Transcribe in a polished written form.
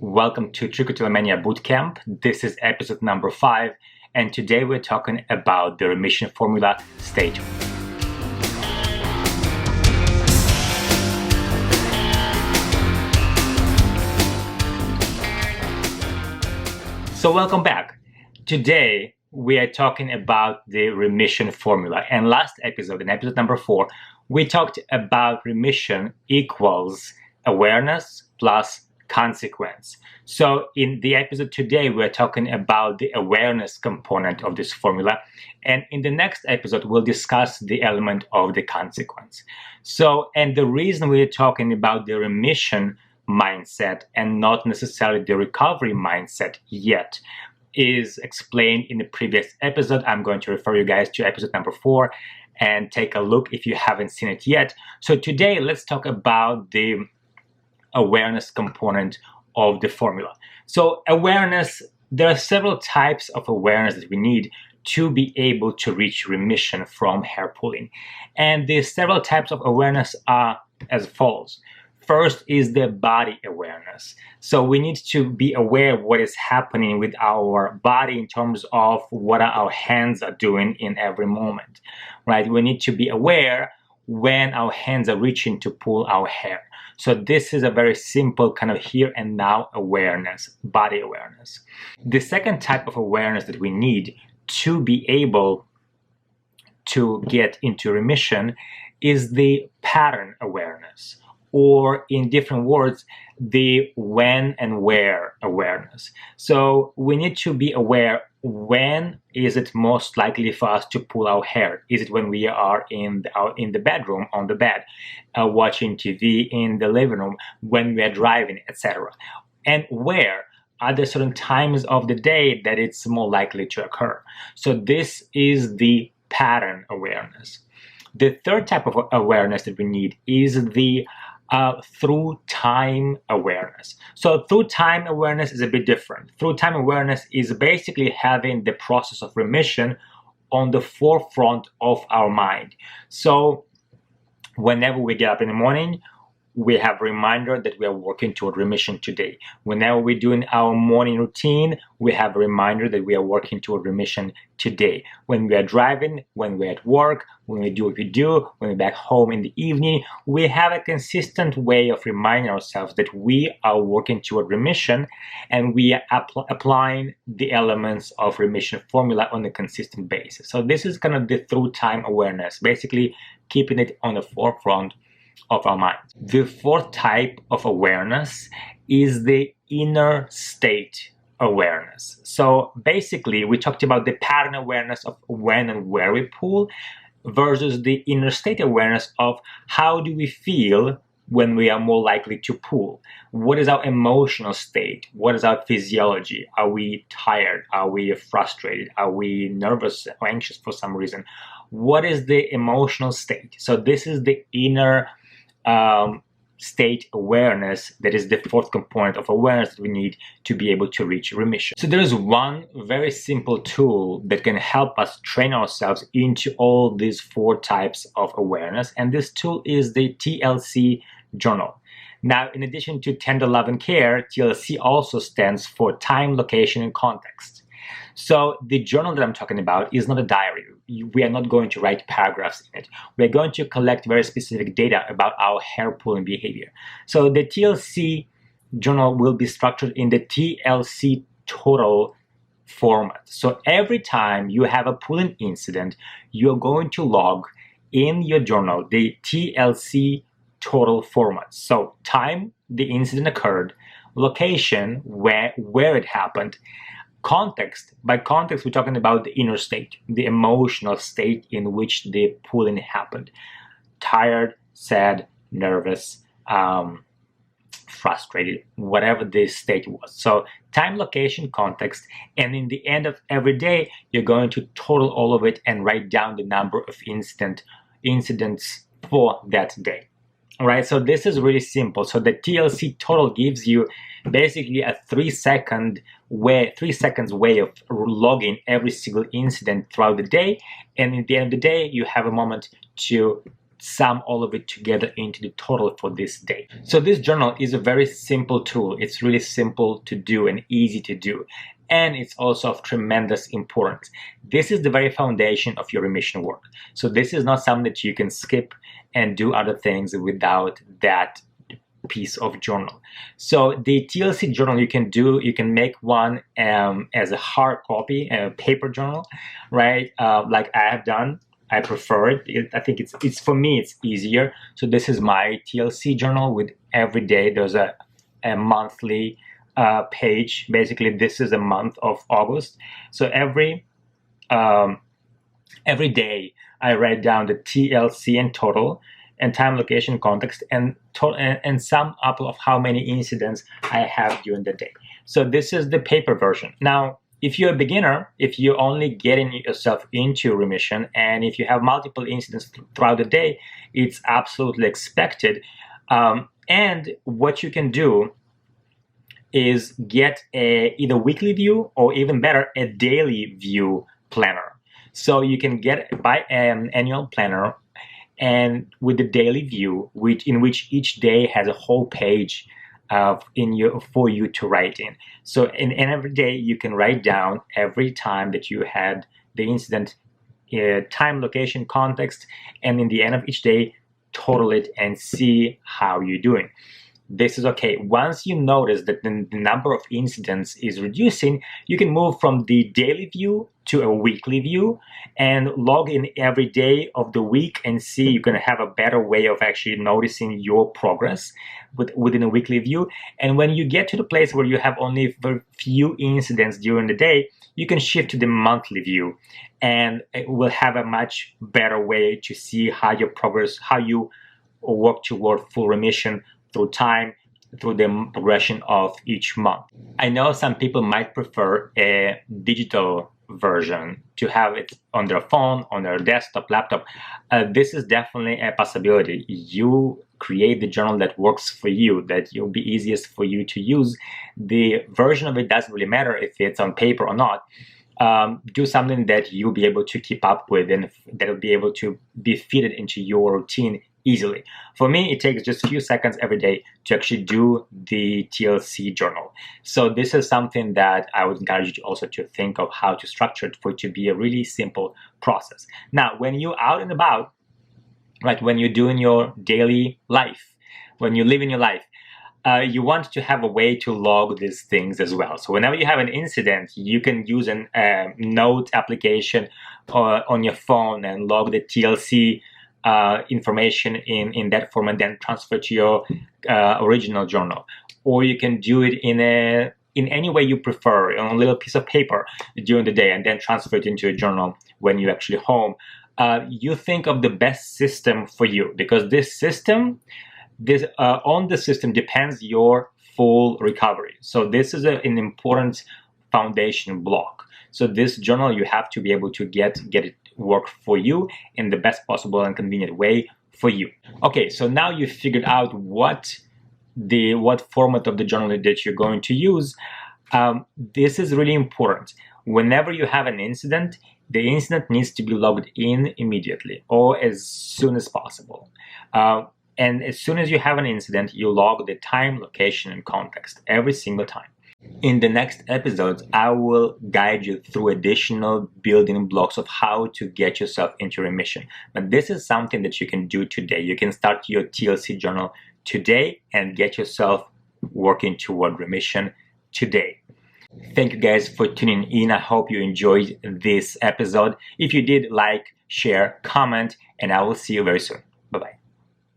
Welcome to Trichotillomania Bootcamp. This is episode number 5, and today we're talking about the remission formula stage. So welcome back. Today we are talking about the remission formula, and last episode, in episode number 4, we talked about remission equals awareness plus consequence. So in the episode today, we're talking about the awareness component of this formula. And in the next episode, we'll discuss the element of the consequence. And the reason we're talking about the remission mindset and not necessarily the recovery mindset yet is explained in the previous episode. I'm going to refer you guys to episode number 4 and take a look if you haven't seen it yet. So today, let's talk about the awareness component of the formula. So awareness, there are several types of awareness that we need to be able to reach remission from hair pulling. And the several types of awareness are as follows. First is the body awareness. So we need to be aware of what is happening with our body in terms of what our hands are doing in every moment, right? We need to be aware when our hands are reaching to pull our hair. So this is a very simple kind of here and now awareness, body awareness. The second type of awareness that we need to be able to get into remission is the pattern awareness, or in different words, the when and where awareness. So we need to be aware, when is it most likely for us to pull our hair? Is it when we are in the bedroom, on the bed, watching TV, in the living room, when we are driving, etc.? And where? Are there certain times of the day that it's more likely to occur? So this is the pattern awareness. The third type of awareness that we need is the through time awareness. So through time awareness is a bit different. Through time awareness is basically having the process of remission on the forefront of our mind. So whenever we get up in the morning, we have a reminder that we are working toward remission today. Whenever we're doing our morning routine, we have a reminder that we are working toward remission today. When we are driving, when we're at work, when we do what we do, when we're back home in the evening, we have a consistent way of reminding ourselves that we are working toward remission, and we are applying the elements of remission formula on a consistent basis. So this is kind of the through time awareness, basically keeping it on the forefront of our mind. The fourth type of awareness is the inner state awareness. So basically, we talked about the pattern awareness of when and where we pull versus the inner state awareness of how do we feel when we are more likely to pull. What is our emotional state? What is our physiology? Are we tired? Are we frustrated? Are we nervous or anxious for some reason? What is the emotional state? So this is the inner state awareness. That is the fourth component of awareness that we need to be able to reach remission. So there is one very simple tool that can help us train ourselves into all these 4 types of awareness, and this tool is the TLC journal. Now, in addition to tender love and care, TLC also stands for time, location, and context. So the journal that I'm talking about is not a diary. We are not going to write paragraphs in it. We're going to collect very specific data about our hair pulling behavior. So the TLC journal will be structured in the TLC Total format. So every time you have a pulling incident, you're going to log in your journal the TLC Total format. So time the incident occurred, location where it happened, context. By context, we're talking about the inner state, the emotional state in which the pulling happened. Tired, sad, nervous, frustrated, whatever this state was. So time, location, context, and in the end of every day, you're going to total all of it and write down the number of incidents for that day. All right, so this is really simple. So the TLC Total gives you basically a 3 seconds way of logging every single incident throughout the day, and at the end of the day, you have a moment to sum all of it together into the total for this day. So this journal is a very simple tool. It's really simple to do and easy to do. And it's also of tremendous importance. This is the very foundation of your remission work. So this is not something that you can skip and do other things without that piece of journal. So the TLC journal you can make one as a hard copy, a paper journal, right? Like I have done. I prefer it. I think it's for me it's easier. So this is my TLC journal with every day there's a monthly page. Basically, this is a month of August. So every day I write down the TLC and total and time, location, context, and sum up of how many incidents I have during the day. So this is the paper version. Now, if you're a beginner, if you're only getting yourself into remission, and if you have multiple incidents throughout the day, it's absolutely expected. And what you can do is get either weekly view or even better, a daily view planner. So you can get by an annual planner and with the daily view, in which each day has a whole page for you to write in. So in every day you can write down every time that you had the incident, time, location, context, and in the end of each day, total it and see how you're doing. This is okay. Once you notice that the number of incidents is reducing, you can move from the daily view to a weekly view and log in every day of the week and see. You're going to have a better way of actually noticing your progress within a weekly view. And when you get to the place where you have only a few incidents during the day, you can shift to the monthly view and it will have a much better way to see how your progress, how you work toward full remission through time, through the progression of each month. I know some people might prefer a digital version to have it on their phone, on their desktop, laptop. This is definitely a possibility. You create the journal that works for you, that will be easiest for you to use. The version of it doesn't really matter if it's on paper or not. Do something that you'll be able to keep up with and that will be able to be fitted into your routine easily. For me, it takes just a few seconds every day to actually do the TLC journal. So this is something that I would encourage you also to think of how to structure it for it to be a really simple process. Now, when you're out and about, right, when you're doing your daily life, when you live in your life, you want to have a way to log these things as well. So whenever you have an incident, you can use a note application on your phone and log the TLC information in that form and then transfer to your original journal. Or you can do it in any way you prefer, on a little piece of paper during the day and then transfer it into a journal when you're actually home. You think of the best system for you, because this system, on the system depends your full recovery. So this is an important foundation block. So this journal, you have to be able to get it work for you in the best possible and convenient way for you. Okay, so now you figured out what format of the journal that you're going to use. This is really important. Whenever you have an incident, the incident needs to be logged in immediately or as soon as possible. And as soon as you have an incident, you log the time, location, and context every single time. In the next episodes, I will guide you through additional building blocks of how to get yourself into remission. But this is something that you can do today. You can start your TLC journal today and get yourself working toward remission today. Thank you guys for tuning in. I hope you enjoyed this episode. If you did, like, share, comment, and I will see you very soon. Bye-bye.